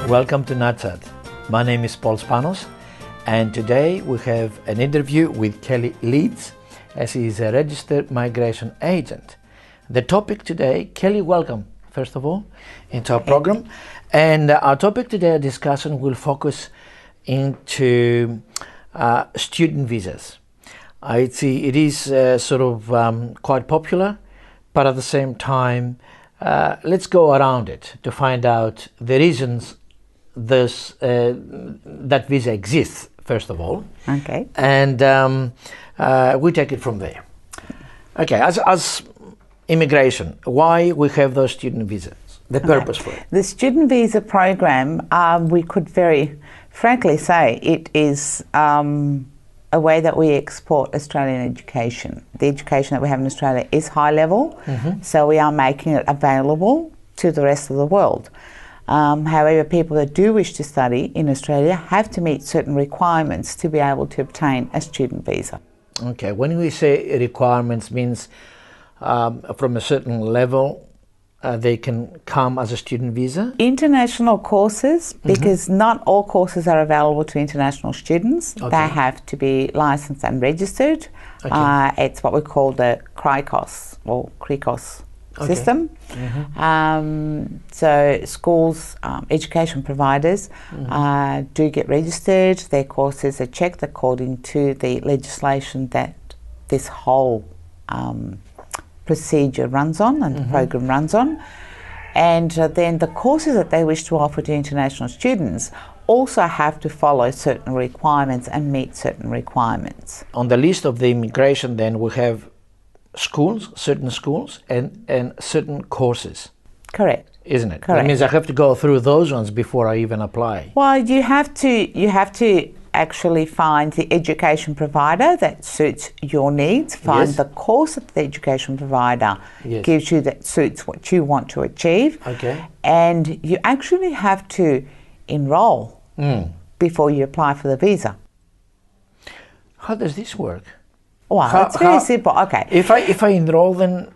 Welcome to NATSAT. My name is Paul Spanos, and today we have an interview with Kelly Leeds, as he is a registered migration agent. The topic today, Kelly, welcome, first of all, into our program. And our topic today, our discussion will focus into student visas. It is quite popular, but at the same time, let's go around it to find out the reasons that visa exists, first of all. Okay. And we take it from there. Okay, as immigration, why we have those student visas, the purpose for it. The student visa program, we could very frankly say it is a way that we export Australian education. The education that we have in Australia is high level, so we are making it available to the rest of the world. However, people that do wish to study in Australia have to meet certain requirements to be able to obtain a student visa. Okay, when we say requirements, means from a certain level they can come as a student visa? International courses, because not all courses are available to international students. Okay. They have to be licensed and registered. Okay. It's what we call the CRICOS or CRICOS system. So schools, education providers do get registered. Their courses are checked according to the legislation that this whole procedure runs on and the program runs on. And then the courses that they wish to offer to international students also have to follow certain requirements and meet certain requirements. On the list of the immigration then we have certain schools and certain courses. Correct. Isn't it? Correct. That means I have to go through those ones before I even apply. Well, you have to actually find the education provider that suits your needs, find Yes. the course that the education provider Yes. gives you that suits what you want to achieve. Okay. And you actually have to enroll before you apply for the visa. How does this work? Well, it's very simple. Okay. If I enroll, then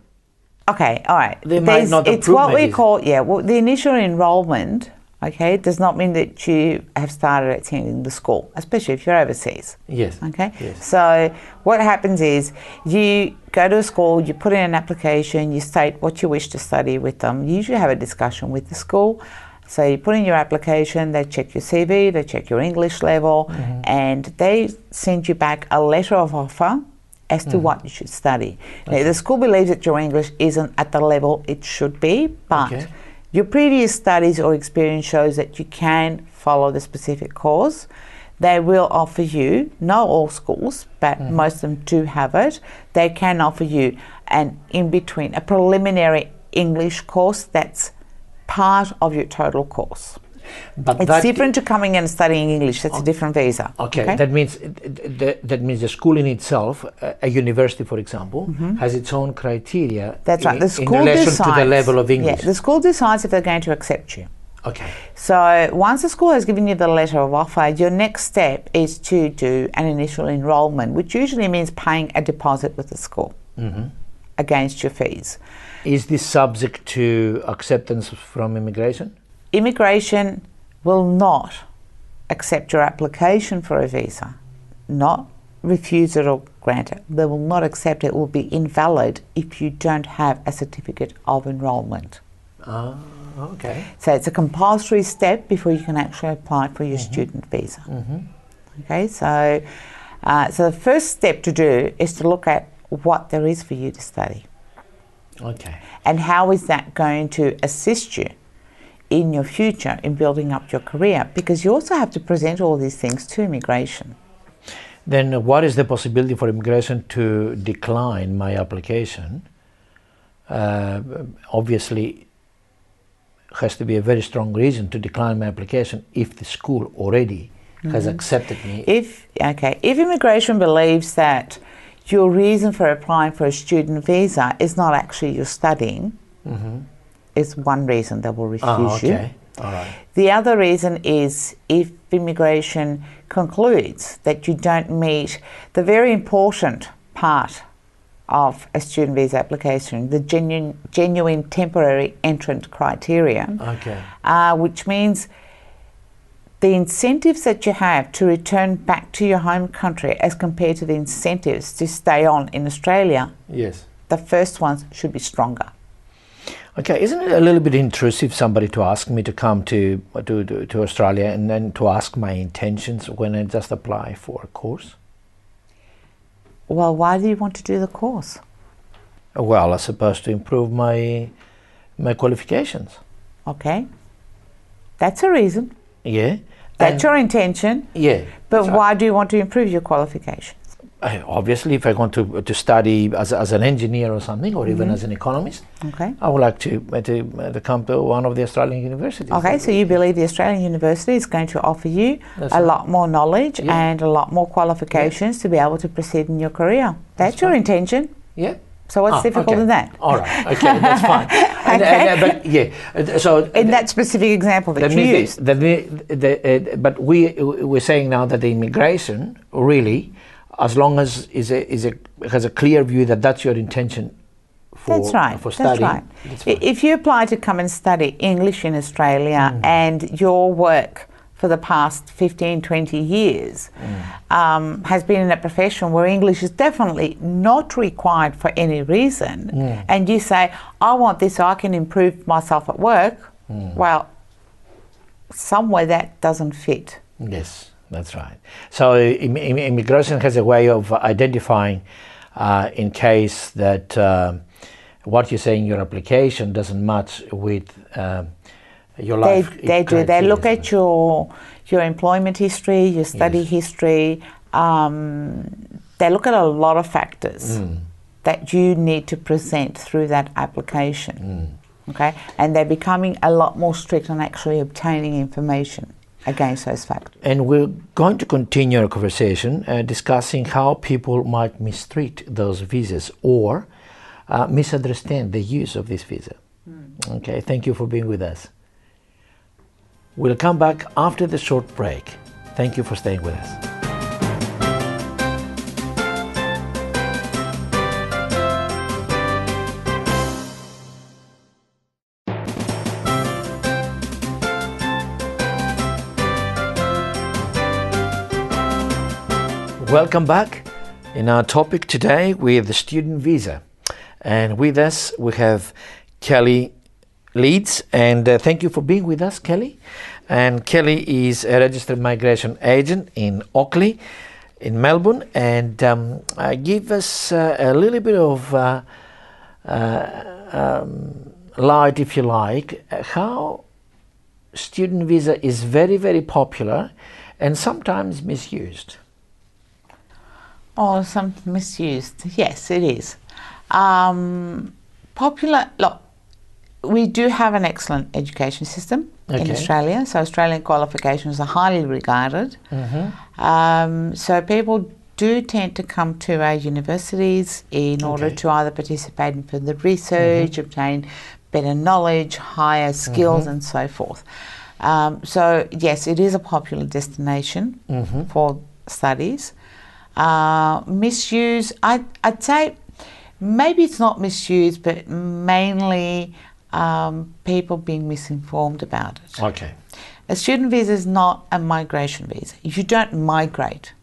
Okay, all right. they might not It's approve what my we visa. call, the initial enrolment, okay, does not mean that you have started attending the school, especially if you're overseas. Yes. Okay, Yes. so what happens is you go to a school, you put in an application, you state what you wish to study with them. You usually have a discussion with the school. So you put in your application, they check your CV, they check your English level, and they send you back a letter of offer as to what you should study. Now, the school believes that your English isn't at the level it should be, but Okay. your previous studies or experience shows that you can follow the specific course. They will offer you, not all schools, but most of them do have it, they can offer you an in-between, a preliminary English course that's part of your total course. But It's different to coming in and studying English. That's a different visa. Okay, that means the school in itself, a university, for example, has its own criteria. That's right. The school in relation decides, to the level of English. Yeah, the school decides if they're going to accept you. Okay. So once the school has given you the letter of offer, your next step is to do an initial enrolment, which usually means paying a deposit with the school against your fees. Is this subject to acceptance from immigration? Immigration will not accept your application for a visa, not refuse it or grant it. They will not accept it. It will be invalid if you don't have a certificate of enrolment. Okay. So it's a compulsory step before you can actually apply for your student visa. Okay, so the first step to do is to look at what there is for you to study. Okay. And how is that going to assist you in your future in building up your career? Because you also have to present all these things to immigration. Then what is the possibility for immigration to decline my application? Obviously, has to be a very strong reason to decline my application if the school already has accepted me. If immigration believes that your reason for applying for a student visa is not actually your studying, is one reason they will refuse you. All right. The other reason is if immigration concludes that you don't meet the very important part of a student visa application, the genuine temporary entrant criteria, which means the incentives that you have to return back to your home country as compared to the incentives to stay on in Australia, yes, the first ones should be stronger. Okay, isn't it a little bit intrusive somebody to ask me to come to Australia and then to ask my intentions when I just apply for a course? Well, why do you want to do the course? Well, I suppose to improve my qualifications. Okay, that's a reason. Yeah. That's your intention. Yeah. But why do you want to improve your qualifications? Obviously, if I want to study as an engineer or something, or even as an economist, okay, I would like to come to one of the Australian universities. Okay, so you believe the Australian university is going to offer you a lot more knowledge and a lot more qualifications to be able to proceed in your career. That's your intention. Yeah. So what's difficult in that? All right. Okay, that's fine. But yeah, so in that specific example that you used. But we're saying now that the immigration really, as long as has a clear view that that's your intention for studying. That's right. If you apply to come and study English in Australia and your work for the past 15, 20 years has been in a profession where English is definitely not required for any reason, and you say, I want this so I can improve myself at work, well, somewhere that doesn't fit. Yes, that's right. So immigration has a way of identifying in case that what you say in your application doesn't match with your life. They do. They look at your employment history, your study history. They look at a lot of factors that you need to present through that application. Okay, and they're becoming a lot more strict on actually obtaining information against those factors. And we're going to continue our conversation discussing how people might mistreat those visas or misunderstand the use of this visa. Okay, thank you for being with us. We'll come back after the short break. Thank you for staying with us. Welcome back in our topic today with the student visa. And with us we have Kelly Leeds, and thank you for being with us, Kelly. And Kelly is a registered migration agent in Auckland, in Melbourne, and give us a little bit of light, if you like, how student visa is very, very popular and sometimes misused. Oh, some misused. Yes, it is. Popular. Look, we do have an excellent education system in Australia, so Australian qualifications are highly regarded. So people do tend to come to our universities in order to either participate in further research, obtain better knowledge, higher skills and so forth. So yes, it is a popular destination for studies. Misuse, I'd say maybe it's not misuse, but mainly people being misinformed about it. Okay. A student visa is not a migration visa. You don't migrate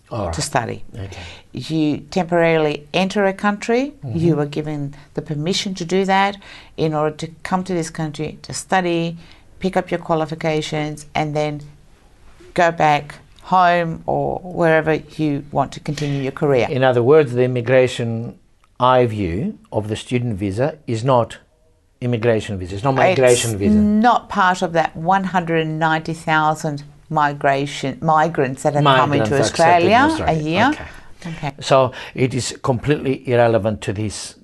to study. Okay. You temporarily enter a country. You are given the permission to do that in order to come to this country to study, pick up your qualifications, and then go back home or wherever you want to continue your career. In other words, the immigration I view of the student visa is not immigration visa. It's not migration visa. Not part of that 190,000 migrants that have come into Australia a year. Okay. So it is completely irrelevant to this.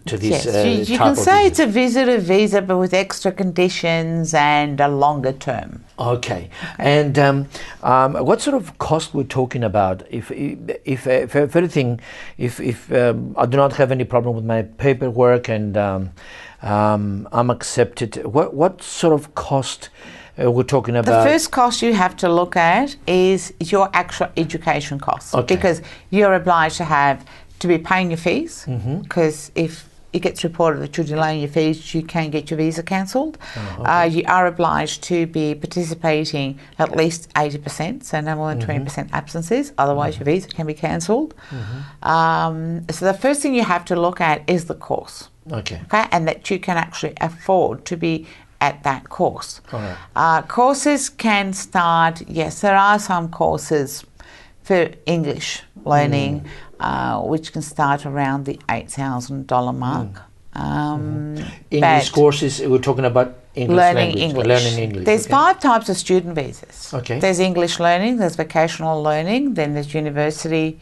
Yes, you can say it's a visitor visa, but with extra conditions and a longer term. Okay. And what sort of cost we're talking about? If anything, if I do not have any problem with my paperwork and I'm accepted, what sort of cost we're talking about? The first cost you have to look at is your actual education costs, because you're obliged to be paying your fees, because if it gets reported that you're delaying your fees, you can get your visa cancelled. Oh, okay. You are obliged to be participating at least 80%, so no more than 20% absences, otherwise your visa can be cancelled. So the first thing you have to look at is the course. Okay. Okay, and that you can actually afford to be at that course. All right. Courses can start, yes, there are some courses for English learning, which can start around the $8,000 mark. English courses, we're talking about English learning language. Learning English. There's 5 types of student visas. Okay. There's English learning, there's vocational learning, then there's university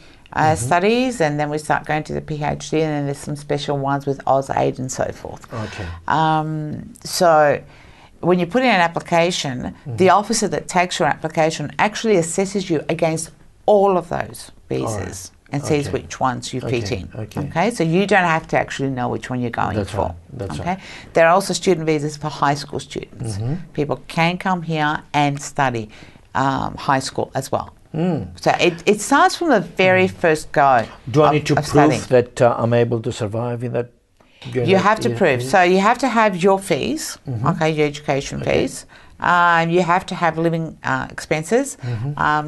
studies, and then we start going to the PhD, and then there's some special ones with AusAid and so forth. Okay. So when you put in an application, the officer that takes your application actually assesses you against all of those visas and sees which ones you fit in. Okay, so you don't have to actually know which one you're going for. Right. That's okay, right. there are also student visas for high school students. People can come here and study high school as well. So it starts from the very first go. Do I need to of prove studying. that I'm able to survive in that? You have to prove. So you have to have your fees, okay, your education fees. You have to have living expenses.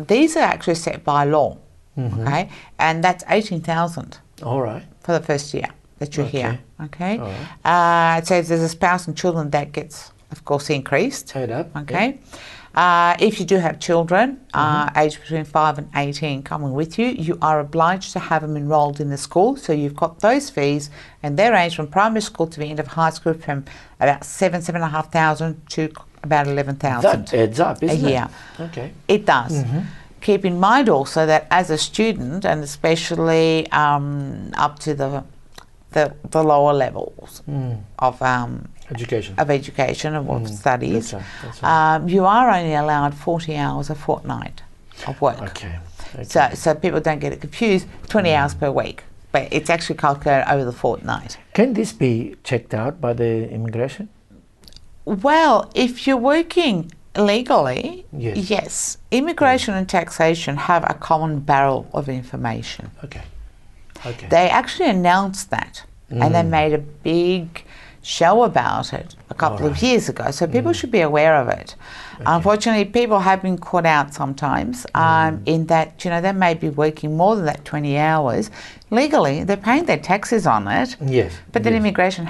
These are actually set by law, okay, and that's 18,000. All right. For the first year that you're here, okay. All right. So if there's a spouse and children, that gets, of course, increased. Paid up. Okay. If you do have children, aged between 5 and 18 coming with you, you are obliged to have them enrolled in the school. So you've got those fees, and they range from primary school to the end of high school from about $7,500 to about $11,000. That adds up, isn't it? A year. Okay. It does. Keep in mind also that as a student, and especially up to the lower levels of Education. Of studies, That's right. you are only allowed 40 hours a fortnight of work. Okay. So people don't get it confused, 20 hours per week, but it's actually calculated over the fortnight. Can this be checked out by the immigration? Well, if you're working legally, yes. Immigration and taxation have a common barrel of information. Okay. They actually announced that, and they made a big show about it a couple of years ago, so people should be aware of it. Unfortunately, people have been caught out sometimes in that, they may be working more than that 20 hours. Legally, they're paying their taxes on it, but then immigration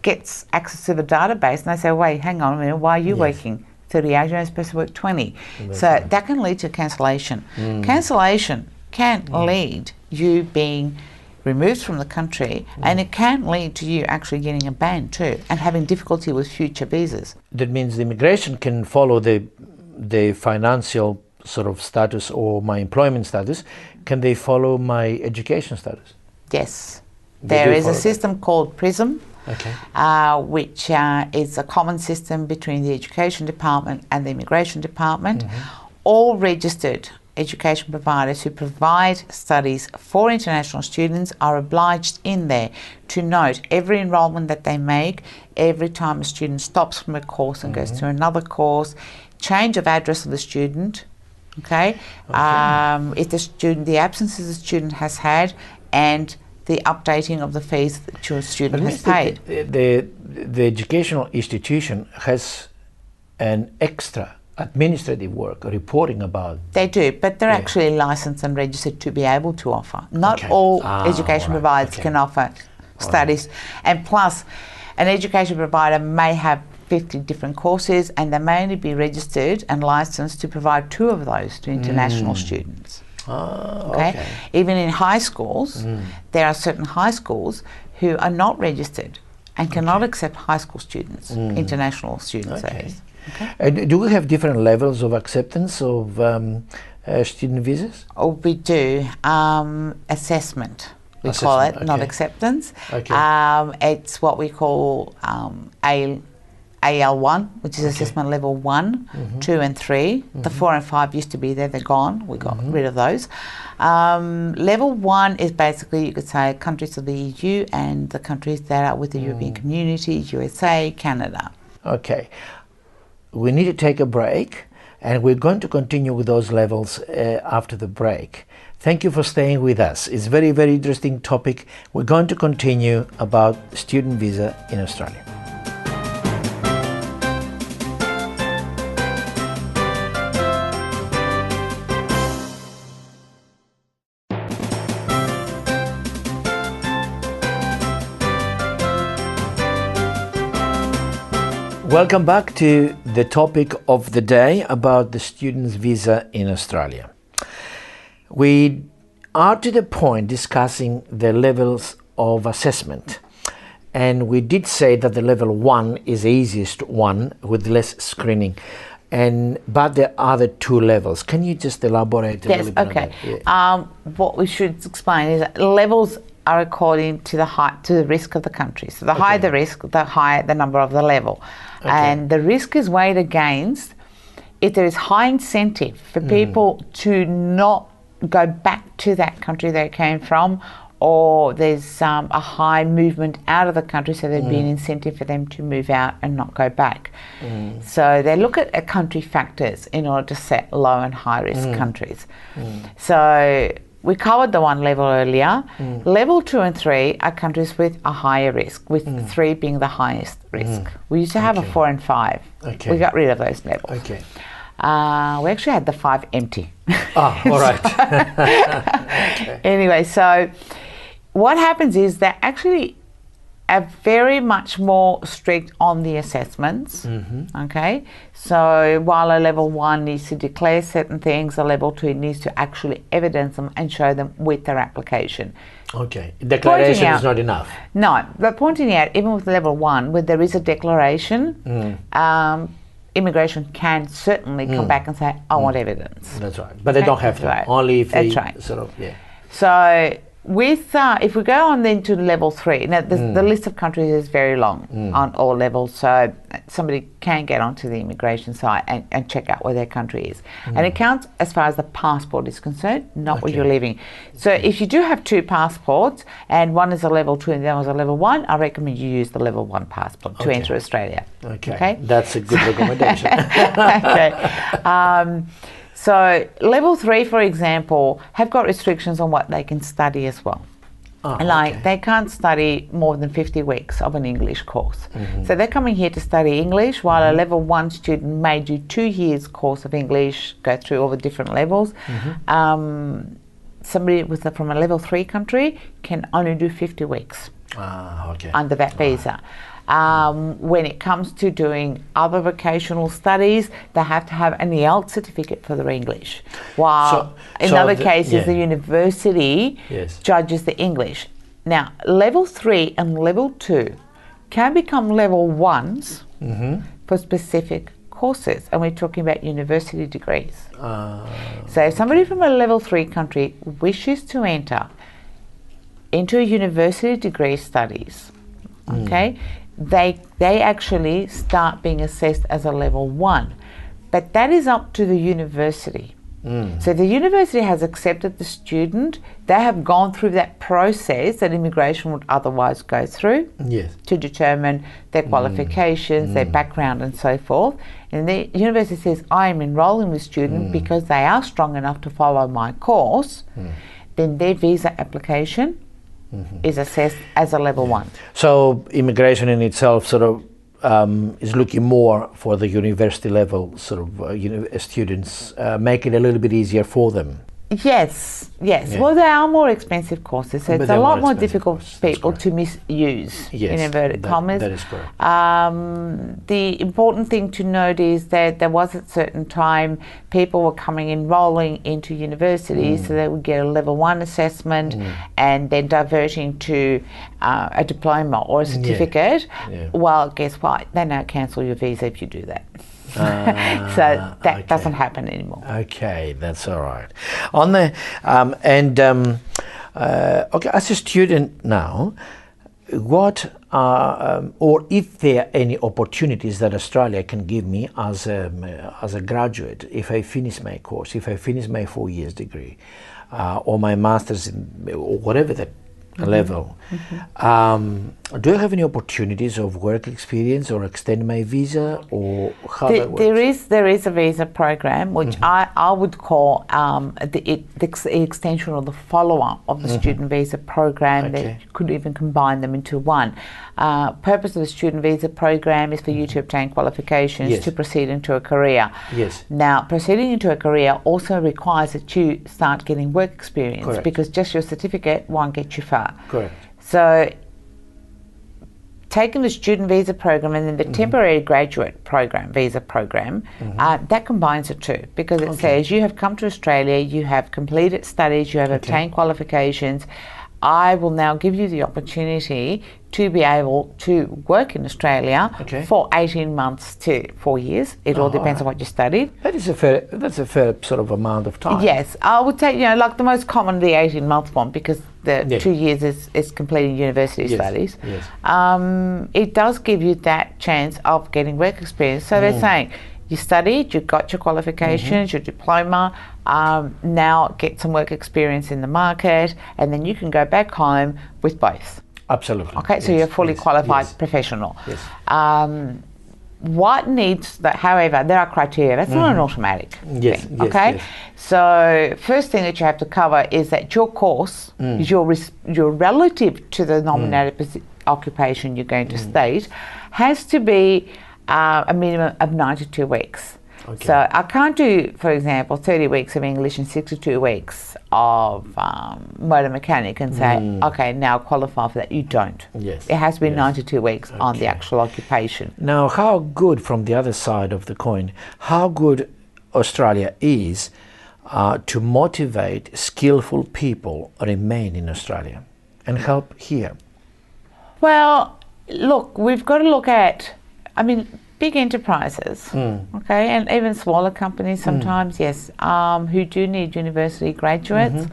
gets access to the database, and they say, wait, hang on a minute, why are you working 30 hours? You're only supposed to work 20. So that can lead to cancellation. Cancellation can lead you being removed from the country, and it can lead to you actually getting a ban too, and having difficulty with future visas. That means the immigration can follow the financial sort of status or my employment status. Can they follow my education status? Yes. There is a system called PRISM, which is a common system between the Education Department and the Immigration Department. All registered education providers who provide studies for international students are obliged in there to note every enrolment that they make, every time a student stops from a course and goes to another course, change of address of the student, if the absences the student has had, and the updating of the fees that your student has paid. The educational institution has an extra administrative work reporting about. They do, but they're actually licensed and registered to be able to offer. Not all education providers can offer studies, and plus an education provider may have 50 different courses, and they may only be registered and licensed to provide 2 of those to international students. Even in high schools, there are certain high schools who are not registered and cannot accept high school students, international students. Do we have different levels of acceptance of student visas? Oh, we do. Assessment, we call it, not acceptance. It's what we call AL1, which is assessment level 1, 2 and 3. The 4 and 5 used to be there, they're gone. We got rid of those. Level 1 is basically, you could say, countries of the EU and the countries that are with the European Community, USA, Canada. Okay. We need to take a break, and we're going to continue with those levels after the break. Thank you for staying with us. It's a very, very interesting topic. We're going to continue about student visa in Australia. Welcome back to the topic of the day about the student's visa in Australia. We are to the point discussing the levels of assessment, and we did say that the level 1 is the easiest one with less screening, but there are the 2 levels. Can you just elaborate a little bit on that? Yeah. What we should explain is that levels are according to the risk of the country. So the higher the risk, the higher the number of the level. And the risk is weighed against if there is high incentive for people to not go back to that country they came from, or there's a high movement out of the country, so there'd be an incentive for them to move out and not go back. So they look at country factors in order to set low and high risk countries. So we covered the 1 level earlier. Level 2 and 3 are countries with a higher risk, with 3 being the highest risk. We used to have a 4 and 5. We got rid of those levels. We actually had the 5 empty. Ah, all right. Anyway, so what happens is they're actually are very much more strict on the assessments. Okay, so while a level 1 needs to declare certain things, a level 2 needs to actually evidence them and show them with their application. Okay, declaration is not enough. No, but pointing out, even with level 1, where there is a declaration, immigration can certainly come back and say, I want evidence. That's right, but they don't have to. Only if they sort of, So with if we go on then to level 3, now the list of countries is very long on all levels, so somebody can get onto the immigration site and check out where their country is. And it counts as far as the passport is concerned, not where you're living. So if you do have 2 passports, and one is a level 2 and the other is a level 1, I recommend you use the level 1 passport to enter Australia. Okay, that's a good recommendation. So level 3, for example, have got restrictions on what they can study as well. They can't study more than 50 weeks of an English course. So they're coming here to study English, while a level 1 student may do 2 years course of English, go through all the different levels. Somebody from a level 3 country can only do 50 weeks under that visa. When it comes to doing other vocational studies, they have to have an IELTS certificate for their English. While in other cases, the university judges the English. Now, level 3 and level 2 can become level 1s for specific courses, and we're talking about university degrees. So if somebody from a level 3 country wishes to enter into a university degree studies, they actually start being assessed as a level 1, but that is up to the university. So the university has accepted the student. They have gone through that process that immigration would otherwise go through to determine their qualifications, their background and so forth. And the university says, I am enrolling the student because they are strong enough to follow my course. Then their visa application is assessed as a level 1. So immigration in itself sort of is looking more for the university level sort of students, make it a little bit easier for them. Yes. Well, they are more expensive courses, so it's a lot more difficult for people to misuse, in inverted commas. That is correct. The important thing to note is that there was at a certain time people were enrolling into universities, so they would get a level 1 assessment and then diverting to a diploma or a certificate. Well, guess what? They now cancel your visa if you do that. So that doesn't happen anymore. Okay, that's all right. On the as a student now, what are or if there are any opportunities that Australia can give me as a graduate if I finish my course, if I finish my 4 years degree, or my master's or whatever that level. Do you have any opportunities of work experience or extend my visa, or how that works? There is a visa program which I would call the extension or the follow-up of the student visa program. That you could even combine them into one. Purpose of the student visa program is for you to obtain qualifications to proceed into a career. Yes. Now, proceeding into a career also requires that you start getting work experience. Correct. Because just your certificate won't get you far. Correct. So, taking the student visa program and then the temporary graduate program, visa program, that combines the two, because it says you have come to Australia, you have completed studies, you have obtained qualifications. I will now give you the opportunity to be able to work in Australia for 18 months to 4 years. It all depends on what you studied. That's a fair sort of amount of time. Yes, I would say, like the most common, the 18-month one, because the 2 years is completing university studies. Yes. It does give you that chance of getting work experience. So they're saying, you studied, you got your qualifications, your diploma, now get some work experience in the market, and then you can go back home with both. Absolutely. Okay, so you're a fully qualified professional. Yes. What needs that, however, there are criteria. That's not an automatic thing. Okay? Yes. So first thing that you have to cover is that your course, your relative to the nominated occupation you're going to state, has to be a minimum of 92 weeks. Okay. So I can't do, for example, 30 weeks of English and 62 weeks of motor mechanic and say, okay, now qualify for that. You don't. Yes. It has to be 92 weeks on the actual occupation. Now, how good, from the other side of the coin, how good Australia is to motivate skillful people remain in Australia and help here? Well, look, we've got to look at, big enterprises, okay, and even smaller companies sometimes, who do need university graduates,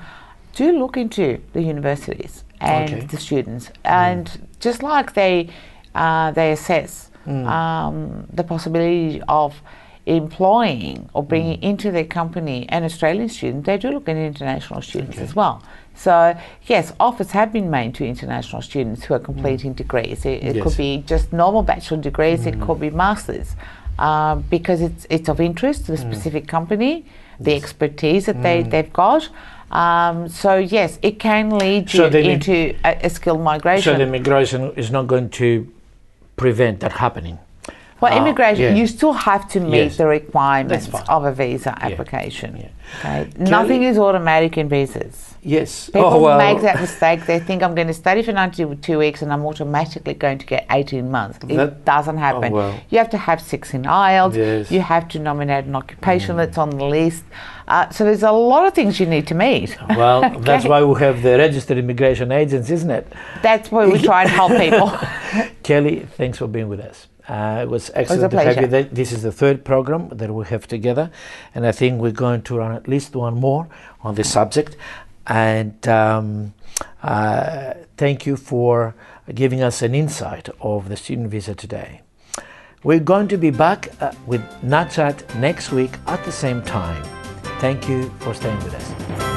do look into the universities and the students, and just like they assess the possibility of employing or bringing into their company an Australian student, they do look at international students as well. So yes, offers have been made to international students who are completing degrees. It could be just normal bachelor degrees, it could be masters, because it's of interest to the specific company, the expertise that they've got. So yes, it can lead you into a skilled migration. So the migration is not going to prevent that happening. Well, immigration, you still have to meet the requirements of a visa application. Okay? Nothing is automatic in visas. Yes. People make that mistake. They think I'm going to study for 92 weeks and I'm automatically going to get 18 months. It doesn't happen. You have to have 6 in IELTS. Yes. You have to nominate an occupation that's on the list. So there's a lot of things you need to meet. Well, that's why we have the registered immigration agents, isn't it? That's why we try and help people. Kelly, thanks for being with us. It was excellent to have you there. This is the 3rd program that we have together, and I think we're going to run at least one more on this subject. And thank you for giving us an insight of the student visa today. We're going to be back with NatChat next week at the same time. Thank you for staying with us.